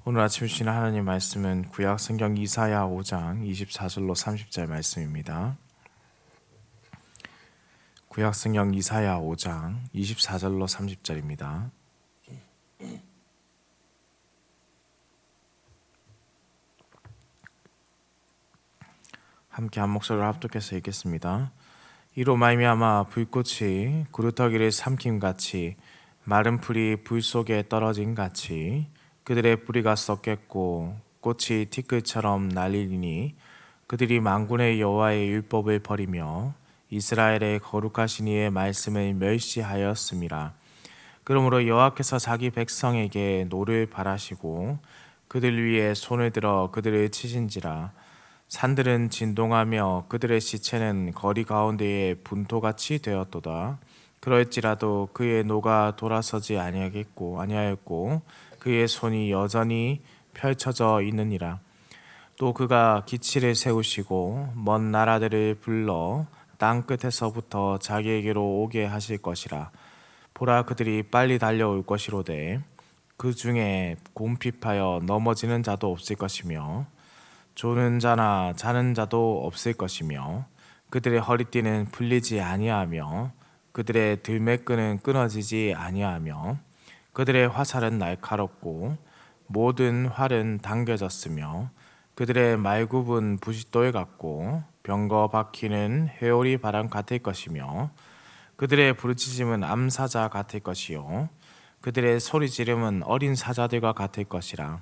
오늘 아침 주신 하나님 말씀은 구약 성경 이사야 5장 24절로 30절 말씀입니다. 구약 성경 이사야 5장 24절로 30절입니다. 함께 한 목소리로 합독해서 읽겠습니다. 이로 말미암아 불꽃이 구루터기를 삼킴같이 마른 풀이 불 속에 떨어진 같이 그들의 뿌리가 썩겠고 꽃이 티끌처럼 날리니 그들이 만군의 여호와의 율법을 버리며 이스라엘의 거룩하신 이의 말씀을 멸시하였음이라. 그러므로 여호와께서 자기 백성에게 노를 바라시고 그들 위에 손을 들어 그들을 치신지라. 산들은 진동하며 그들의 시체는 거리 가운데에 분토같이 되었도다. 그럴지라도 그의 노가 돌아서지 아니하였고 그의 손이 여전히 펼쳐져 있느니라. 또 그가 기치를 세우시고 먼 나라들을 불러 땅 끝에서부터 자기에게로 오게 하실 것이라. 보라, 그들이 빨리 달려올 것이로되 그 중에 곰핍하여 넘어지는 자도 없을 것이며 조는 자나 자는 자도 없을 것이며 그들의 허리띠는 풀리지 아니하며 그들의 들매끈은 끊어지지 아니하며 그들의 화살은 날카롭고 모든 활은 당겨졌으며 그들의 말굽은 부싯돌 같고 병거 바퀴는 회오리 바람 같을 것이며 그들의 부르짖음은 암사자 같을 것이요 그들의 소리 지름은 어린 사자들과 같을 것이라.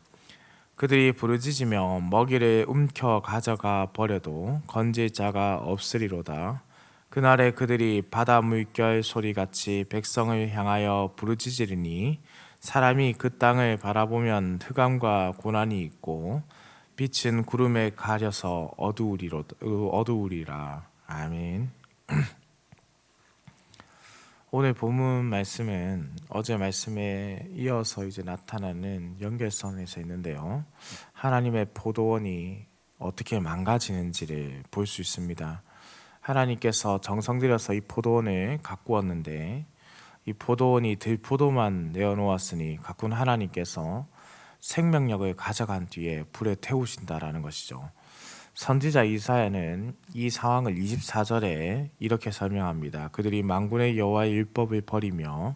그들이 부르짖으며 먹이를 움켜 가져가 버려도 건질 자가 없으리로다. 그날에 그들이 바다 물결 소리같이 백성을 향하여 부르짖으리니 사람이 그 땅을 바라보면 흑암과 고난이 있고 빛은 구름에 가려서 어두우리라. 아멘. 오늘 본문 말씀은 어제 말씀에 이어서 이제 나타나는 연결선에서 있는데요. 하나님의 포도원이 어떻게 망가지는지를 볼 수 있습니다. 하나님께서 정성 들여서 이 포도원을 가꾸었는데 이 포도원이 들포도만 내어놓았으니 가꾼 하나님께서 생명력을 가져간 뒤에 불에 태우신다라는 것이죠. 선지자 이사야는 이 상황을 24절에 이렇게 설명합니다. 그들이 만군의 여호와의 율법을 버리며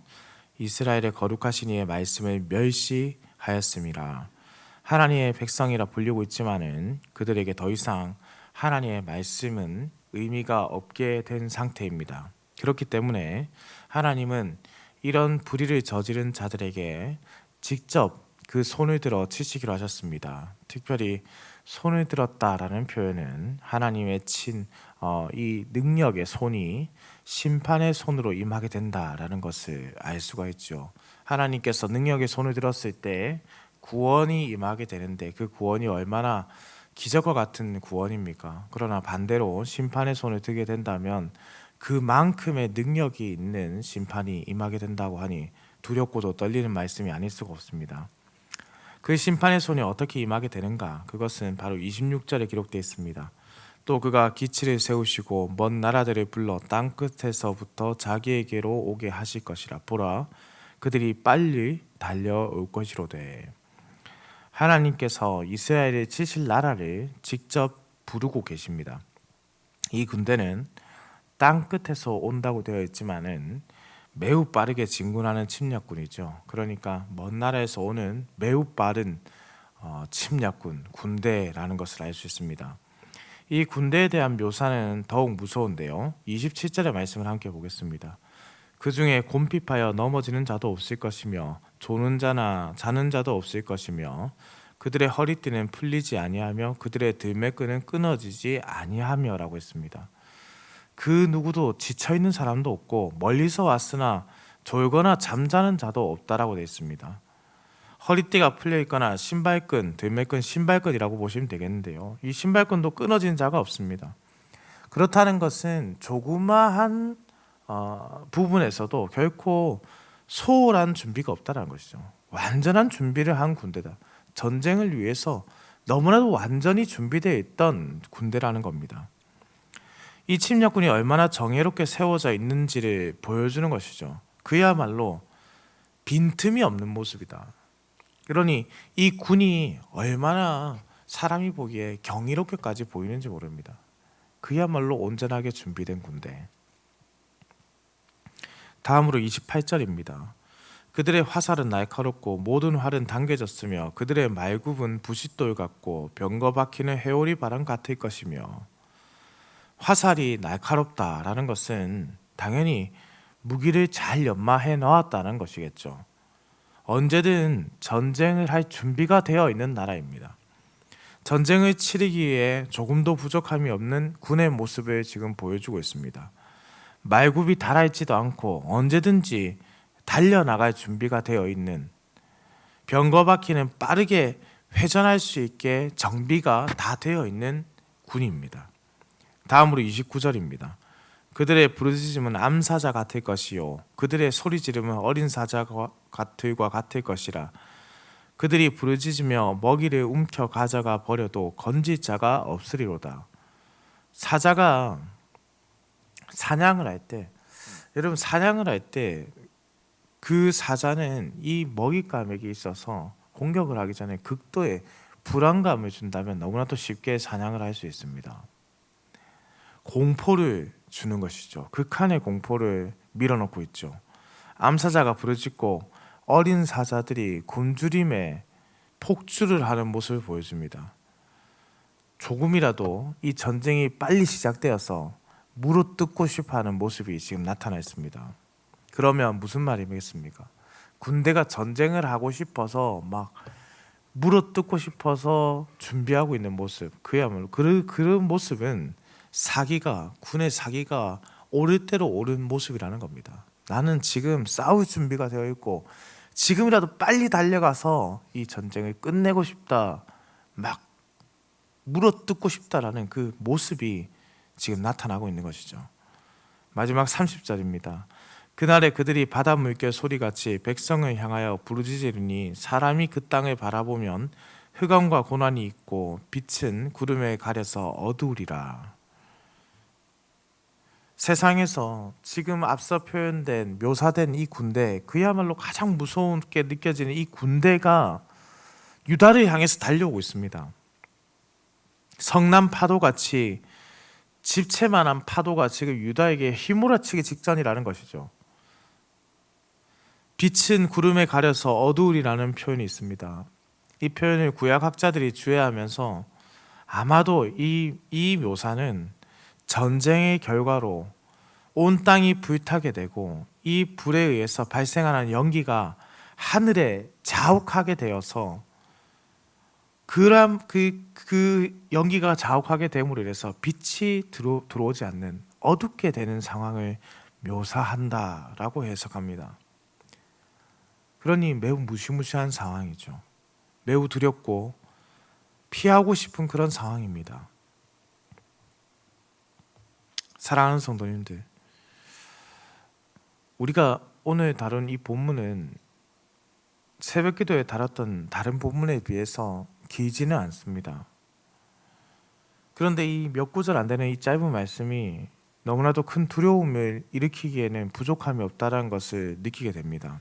이스라엘의 거룩하신 이의 말씀을 멸시하였음이라. 하나님의 백성이라 불리고 있지만은 그들에게 더 이상 하나님의 말씀은 의미가 없게 된 상태입니다. 그렇기 때문에 하나님은 이런 불의를 저지른 자들에게 직접 그 손을 들어 치시기로 하셨습니다. 특별히 손을 들었다라는 표현은 하나님의 이 능력의 손이 심판의 손으로 임하게 된다라는 것을 알 수가 있죠. 하나님께서 능력의 손을 들었을 때 구원이 임하게 되는데 그 구원이 얼마나 기적과 같은 구원입니까? 그러나 반대로 심판의 손을 들게 된다면 그만큼의 능력이 있는 심판이 임하게 된다고 하니 두렵고도 떨리는 말씀이 아닐 수가 없습니다. 그 심판의 손이 어떻게 임하게 되는가? 그것은 바로 26절에 기록되어 있습니다. 또 그가 기치를 세우시고 먼 나라들을 불러 땅 끝에서부터 자기에게로 오게 하실 것이라. 보라, 그들이 빨리 달려올 것이로되. 하나님께서 이스라엘을 치실 나라를 직접 부르고 계십니다. 이 군대는 땅 끝에서 온다고 되어 있지만은 매우 빠르게 진군하는 침략군이죠. 그러니까 먼 나라에서 오는 매우 빠른 침략군, 군대라는 것을 알 수 있습니다. 이 군대에 대한 묘사는 더욱 무서운데요. 27절의 말씀을 함께 보겠습니다. 그 중에 곰핍하여 넘어지는 자도 없을 것이며 조는 자나 자는 자도 없을 것이며 그들의 허리띠는 풀리지 아니하며 그들의 들매끈은 끊어지지 아니하며라고 했습니다. 그 누구도 지쳐있는 사람도 없고 멀리서 왔으나 졸거나 잠자는 자도 없다라고 되어 있습니다. 허리띠가 풀려있거나 신발끈, 들매끈, 신발끈이라고 보시면 되겠는데요. 이 신발끈도 끊어진 자가 없습니다. 그렇다는 것은 조그마한 부분에서도 결코 소홀한 준비가 없다는 것이죠. 완전한 준비를 한 군대다. 전쟁을 위해서 너무나도 완전히 준비되어 있던 군대라는 겁니다. 이 침략군이 얼마나 정예롭게 세워져 있는지를 보여주는 것이죠. 그야말로 빈틈이 없는 모습이다. 그러니 이 군이 얼마나 사람이 보기에 경이롭게까지 보이는지 모릅니다. 그야말로 온전하게 준비된 군대. 다음으로 28절입니다. 그들의 화살은 날카롭고 모든 활은 당겨졌으며 그들의 말굽은 부싯돌 같고 병거 박히는 회오리 바람 같을 것이며. 화살이 날카롭다라는 것은 당연히 무기를 잘 연마해 놓았다는 것이겠죠. 언제든 전쟁을 할 준비가 되어 있는 나라입니다. 전쟁을 치르기 위해 조금도 부족함이 없는 군의 모습을 지금 보여주고 있습니다. 말굽이 달아있지도 않고 언제든지 달려나갈 준비가 되어 있는, 병거 바퀴는 빠르게 회전할 수 있게 정비가 다 되어 있는 군입니다. 다음으로 29절입니다. 그들의 부르짖음은 암사자 같을 것이요 그들의 소리 지름은 어린 사자가 같을 것이라. 그들이 부르짖으며 먹이를 움켜 가져가 버려도 건질 자가 없으리로다. 사자가 사냥을 할 때, 여러분 사냥을 할 때 그 사자는 이 먹잇감에게 있어서 공격을 하기 전에 극도의 불안감을 준다면 너무나도 쉽게 사냥을 할 수 있습니다. 공포를 주는 것이죠. 극한의 공포를 밀어넣고 있죠. 암사자가 부르짖고 어린 사자들이 굶주림에 폭주를 하는 모습을 보여줍니다. 조금이라도 이 전쟁이 빨리 시작되어서 물어뜯고 싶어하는 모습이 지금 나타나 있습니다. 그러면 무슨 말이겠습니까? 군대가 전쟁을 하고 싶어서 막 물어뜯고 싶어서 준비하고 있는 모습, 그야말로 그런 모습은 군의 사기가 오를 대로 오른 모습이라는 겁니다. 나는 지금 싸울 준비가 되어 있고 지금이라도 빨리 달려가서 이 전쟁을 끝내고 싶다, 막 물어뜯고 싶다라는 그 모습이 지금 나타나고 있는 것이죠. 마지막 30절입니다. 그날에 그들이 바다 물결 소리같이 백성을 향하여 부르짖으리니 사람이 그 땅을 바라보면 흑암과 고난이 있고 빛은 구름에 가려서 어두우리라. 세상에서 지금 앞서 표현된 묘사된 이 군대, 그야말로 가장 무섭게 느껴지는 이 군대가 유다를 향해서 달려오고 있습니다. 성난 파도같이, 집채만한 파도가 지금 유다에게 휘몰아치기 직전이라는 것이죠. 빛은 구름에 가려서 어두우리라는 표현이 있습니다. 이 표현을 구약학자들이 주의하면서 아마도 이 묘사는 전쟁의 결과로 온 땅이 불타게 되고 이 불에 의해서 발생하는 연기가 하늘에 자욱하게 되어서 그 연기가 자욱하게 됨으로 인해서 빛이 들어오지 않는 어둡게 되는 상황을 묘사한다라고 해석합니다. 그러니 매우 무시무시한 상황이죠. 매우 두렵고 피하고 싶은 그런 상황입니다. 사랑하는 성도님들, 우리가 오늘 다룬 이 본문은 새벽기도에 다뤘던 다른 본문에 비해서 길지는 않습니다. 그런데 이 몇 구절 안 되는 이 짧은 말씀이 너무나도 큰 두려움을 일으키기에는 부족함이 없다는 것을 느끼게 됩니다.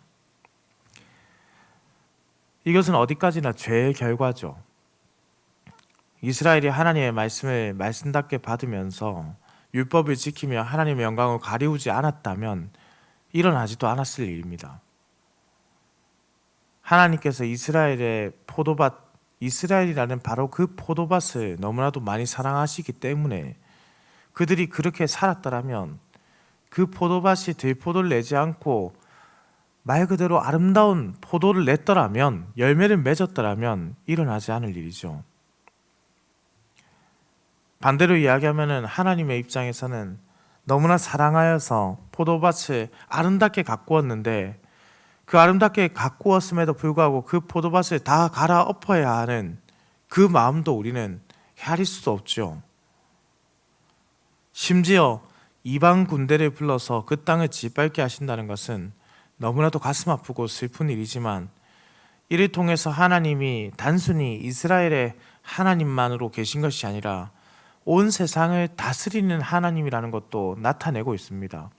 이것은 어디까지나 죄의 결과죠. 이스라엘이 하나님의 말씀을 말씀답게 받으면서 율법을 지키며 하나님의 영광을 가리우지 않았다면 일어나지도 않았을 일입니다. 하나님께서 이스라엘이라는 바로 그 포도밭을 너무나도 많이 사랑하시기 때문에 그들이 그렇게 살았더라면, 그 포도밭이 들포도를 내지 않고 말 그대로 아름다운 포도를 냈더라면, 열매를 맺었더라면 일어나지 않을 일이죠. 반대로 이야기하면 하나님의 입장에서는 너무나 사랑하여서 포도밭을 아름답게 가꾸었는데 그 아름답게 가꾸었음에도 불구하고 그 포도밭을 다 갈아엎어야 하는 그 마음도 우리는 헤아릴 수도 없죠. 심지어 이방 군대를 불러서 그 땅을 짓밟게 하신다는 것은 너무나도 가슴 아프고 슬픈 일이지만, 이를 통해서 하나님이 단순히 이스라엘의 하나님만으로 계신 것이 아니라 온 세상을 다스리는 하나님이라는 것도 나타내고 있습니다.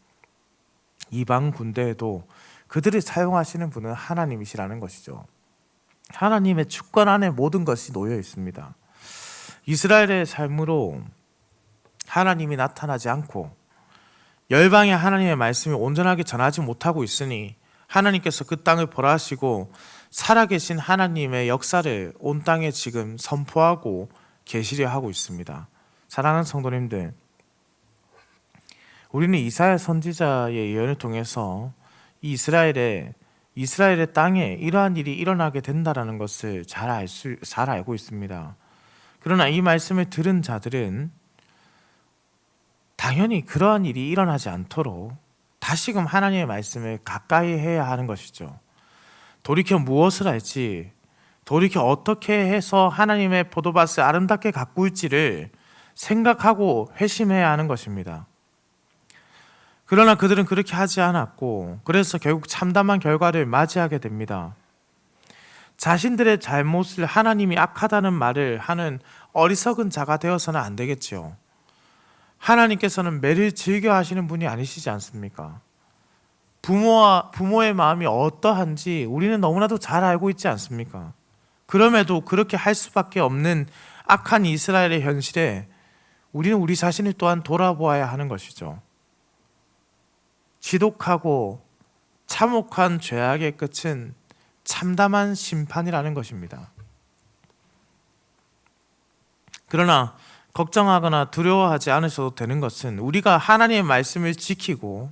이방 군대에도 그들을 사용하시는 분은 하나님이시라는 것이죠. 하나님의 주권 안에 모든 것이 놓여 있습니다. 이스라엘의 삶으로 하나님이 나타나지 않고 열방에 하나님의 말씀이 온전하게 전하지 못하고 있으니 하나님께서 그 땅을 벌하시고 살아계신 하나님의 역사를 온 땅에 지금 선포하고 계시려 하고 있습니다. 사랑하는 성도님들, 우리는 이사야 선지자의 예언을 통해서 이스라엘의 땅에 이러한 일이 일어나게 된다는 것을 잘 알고 있습니다. 그러나 이 말씀을 들은 자들은 당연히 그러한 일이 일어나지 않도록 다시금 하나님의 말씀을 가까이 해야 하는 것이죠. 돌이켜 무엇을 할지, 돌이켜 어떻게 해서 하나님의 포도밭을 아름답게 가꿀지를 생각하고 회심해야 하는 것입니다. 그러나 그들은 그렇게 하지 않았고, 그래서 결국 참담한 결과를 맞이하게 됩니다. 자신들의 잘못을 하나님이 악하다는 말을 하는 어리석은 자가 되어서는 안 되겠지요. 하나님께서는 매를 즐겨 하시는 분이 아니시지 않습니까? 부모의 마음이 어떠한지 우리는 너무나도 잘 알고 있지 않습니까? 그럼에도 그렇게 할 수밖에 없는 악한 이스라엘의 현실에 우리는 우리 자신을 또한 돌아보아야 하는 것이죠. 지독하고 참혹한 죄악의 끝은 참담한 심판이라는 것입니다. 그러나 걱정하거나 두려워하지 않으셔도 되는 것은 우리가 하나님의 말씀을 지키고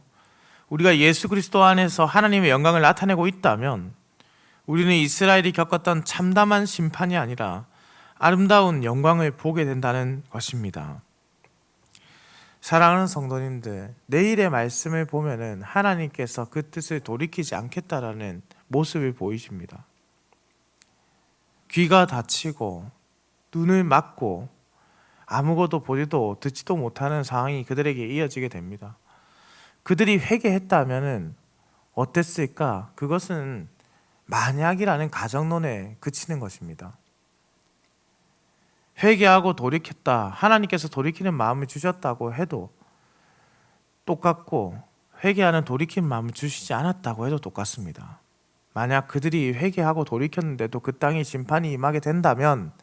우리가 예수 그리스도 안에서 하나님의 영광을 나타내고 있다면 우리는 이스라엘이 겪었던 참담한 심판이 아니라 아름다운 영광을 보게 된다는 것입니다. 사랑하는 성도님들, 내일의 말씀을 보면은 하나님께서 그 뜻을 돌이키지 않겠다라는 모습을 보이십니다. 귀가 닫히고 눈을 막고 아무것도 보지도 듣지도 못하는 상황이 그들에게 이어지게 됩니다. 그들이 회개했다면은 어땠을까? 그것은 만약이라는 가정론에 그치는 것입니다. 회개하고 돌이켰다, 하나님께서 돌이키는 마음을 주셨다고 해도 똑같고, 회개하는 돌이킨 마음을 주시지 않았다고 해도 똑같습니다. 만약 그들이 회개하고 돌이켰는데도 그 땅에 심판이 임하게 된다면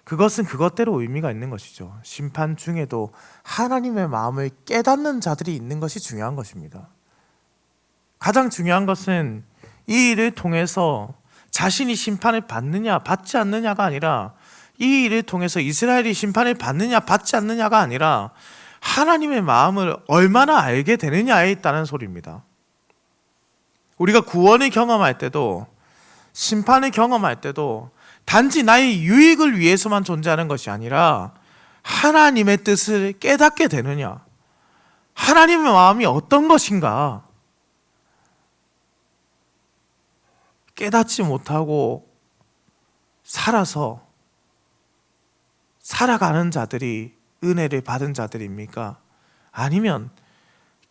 그것은 그것대로 의미가 있는 것이죠. 심판 중에도 하나님의 마음을 깨닫는 자들이 있는 것이 중요한 것입니다. 가장 중요한 것은 이 일을 통해서 자신이 심판을 받느냐 받지 않느냐가 아니라, 이 일을 통해서 이스라엘이 심판을 받느냐 받지 않느냐가 아니라 하나님의 마음을 얼마나 알게 되느냐에 있다는 소리입니다. 우리가 구원을 경험할 때도 심판을 경험할 때도 단지 나의 유익을 위해서만 존재하는 것이 아니라 하나님의 뜻을 깨닫게 되느냐, 하나님의 마음이 어떤 것인가 깨닫지 못하고 살아가는 자들이 은혜를 받은 자들입니까? 아니면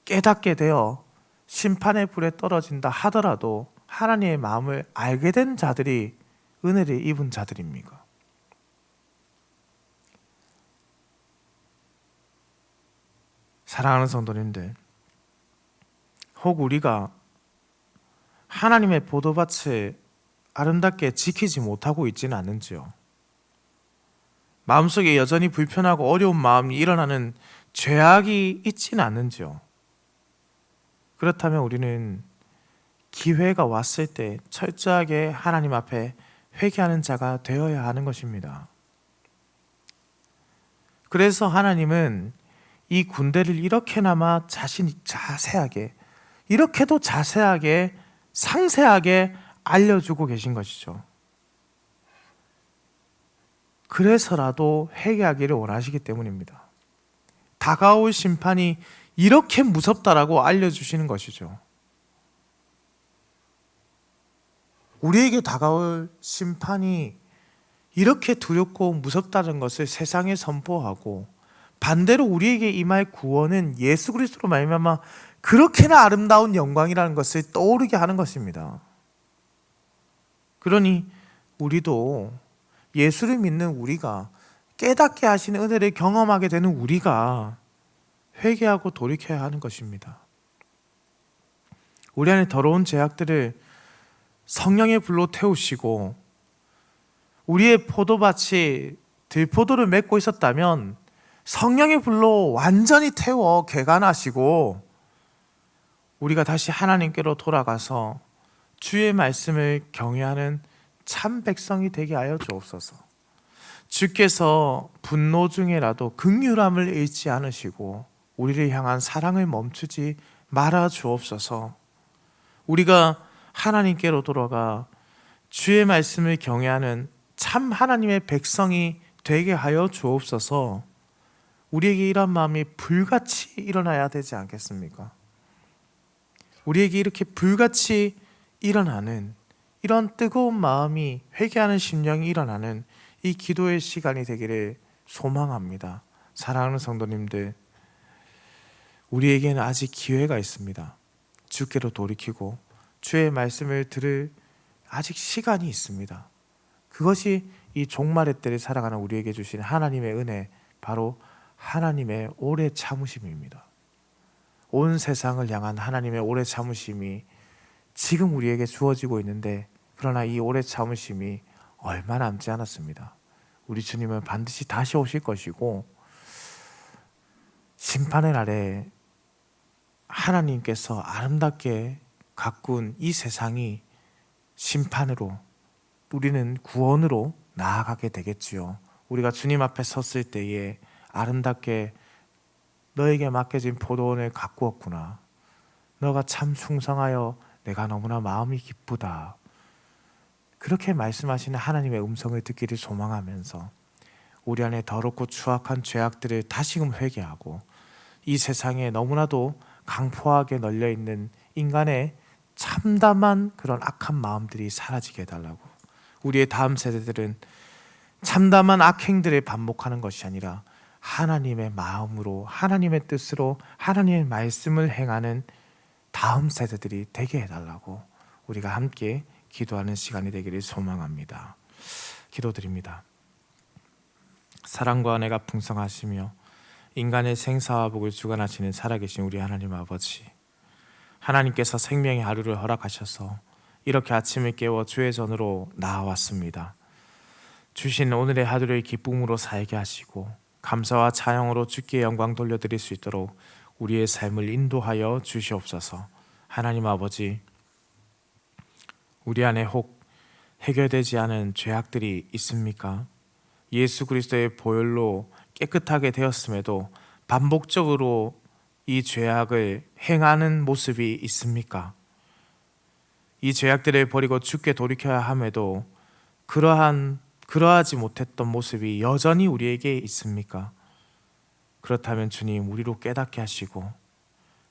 깨닫게 되어 심판의 불에 떨어진다 하더라도 하나님의 마음을 알게 된 자들이 은혜를 입은 자들입니까? 사랑하는 성도님들, 혹 우리가 하나님의 보도밭을 아름답게 지키지 못하고 있지는 않은지요? 마음속에 여전히 불편하고 어려운 마음이 일어나는 죄악이 있지는 않는지요? 그렇다면 우리는 기회가 왔을 때 철저하게 하나님 앞에 회개하는 자가 되어야 하는 것입니다. 그래서 하나님은 이 군대를 이렇게나마 이렇게도 자세하게 상세하게 알려주고 계신 것이죠. 그래서라도 회개하기를 원하시기 때문입니다. 다가올 심판이 이렇게 무섭다라고 알려주시는 것이죠. 우리에게 다가올 심판이 이렇게 두렵고 무섭다는 것을 세상에 선포하고, 반대로 우리에게 임할 구원은 예수 그리스도로 말미암아 그렇게나 아름다운 영광이라는 것을 떠오르게 하는 것입니다. 그러니 우리도 예수를 믿는 우리가, 깨닫게 하시는 은혜를 경험하게 되는 우리가 회개하고 돌이켜야 하는 것입니다. 우리 안에 더러운 죄악들을 성령의 불로 태우시고 우리의 포도밭이 들포도를 맺고 있었다면 성령의 불로 완전히 태워 개간하시고 우리가 다시 하나님께로 돌아가서 주의 말씀을 경외하는 참 백성이 되게 하여 주옵소서. 주께서 분노 중에라도 긍휼함을 잃지 않으시고 우리를 향한 사랑을 멈추지 말아 주옵소서. 우리가 하나님께로 돌아가 주의 말씀을 경외하는 참 하나님의 백성이 되게 하여 주옵소서. 우리에게 이런 마음이 불같이 일어나야 되지 않겠습니까? 우리에게 이렇게 불같이 일어나는 이런 뜨거운 마음이, 회개하는 심령이 일어나는 이 기도의 시간이 되기를 소망합니다. 사랑하는 성도님들, 우리에게는 아직 기회가 있습니다. 주께로 돌이키고 주의 말씀을 들을 아직 시간이 있습니다. 그것이 이 종말의 때를 살아가는 우리에게 주신 하나님의 은혜, 바로 하나님의 오래 참으심입니다. 온 세상을 향한 하나님의 오래 참으심이 지금 우리에게 주어지고 있는데, 그러나 이 오래 참으심이 얼마 남지 않았습니다. 우리 주님은 반드시 다시 오실 것이고 심판의 날에 하나님께서 아름답게 가꾼 이 세상이 심판으로, 우리는 구원으로 나아가게 되겠지요. 우리가 주님 앞에 섰을 때에 아름답게 너에게 맡겨진 포도원을 가꾸었구나. 너가 참 충성하여 내가 너무나 마음이 기쁘다. 그렇게 말씀하시는 하나님의 음성을 듣기를 소망하면서 우리 안에 더럽고 추악한 죄악들을 다시금 회개하고 이 세상에 너무나도 강포하게 널려있는 인간의 참담한 그런 악한 마음들이 사라지게 해달라고. 우리의 다음 세대들은 참담한 악행들을 반복하는 것이 아니라 하나님의 마음으로, 하나님의 뜻으로, 하나님의 말씀을 행하는 다음 세대들이 되게 해달라고 우리가 함께 기도하는 시간이 되기를 소망합니다. 기도드립니다. 사랑과 은혜가 풍성하시며 인간의 생사와 복을 주관하시는 살아계신 우리 하나님 아버지, 하나님께서 생명의 하루를 허락하셔서 이렇게 아침을 깨워 주의 전으로 나아왔습니다. 주신 오늘의 하루를 기쁨으로 살게 하시고 감사와 찬양으로 주께 영광 돌려드릴 수 있도록 우리의 삶을 인도하여 주시옵소서. 하나님 아버지, 우리 안에 혹 해결되지 않은 죄악들이 있습니까? 예수 그리스도의 보혈로 깨끗하게 되었음에도 반복적으로 이 죄악을 행하는 모습이 있습니까? 이 죄악들을 버리고 주께 돌이켜야 함에도 그러하지 못했던 모습이 여전히 우리에게 있습니까? 그렇다면 주님, 우리로 깨닫게 하시고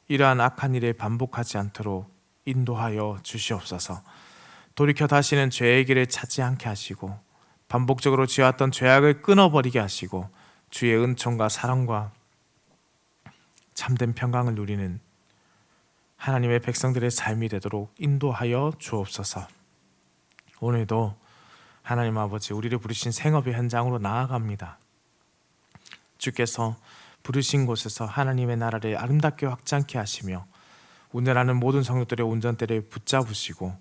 이러한 악한 일을 반복하지 않도록 인도하여 주시옵소서. 돌이켜 다시는 죄의 길을 찾지 않게 하시고 반복적으로 지어왔던 죄악을 끊어버리게 하시고 주의 은총과 사랑과 참된 평강을 누리는 하나님의 백성들의 삶이 되도록 인도하여 주옵소서. 오늘도 하나님 아버지, 우리를 부르신 생업의 현장으로 나아갑니다. 주께서 부르신 곳에서 하나님의 나라를 아름답게 확장케 하시며 운전하는 모든 성도들의 운전대를 붙잡으시고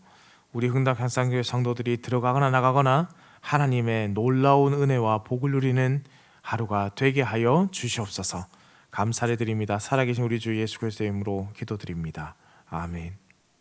우리 흥당 향상교회 성도들이 들어가거나 나가거나 하나님의 놀라운 은혜와 복을 누리는 하루가 되게 하여 주시옵소서. 감사를 드립니다. 살아계신 우리 주 예수 그리스도의 이름으로 기도드립니다. 아멘.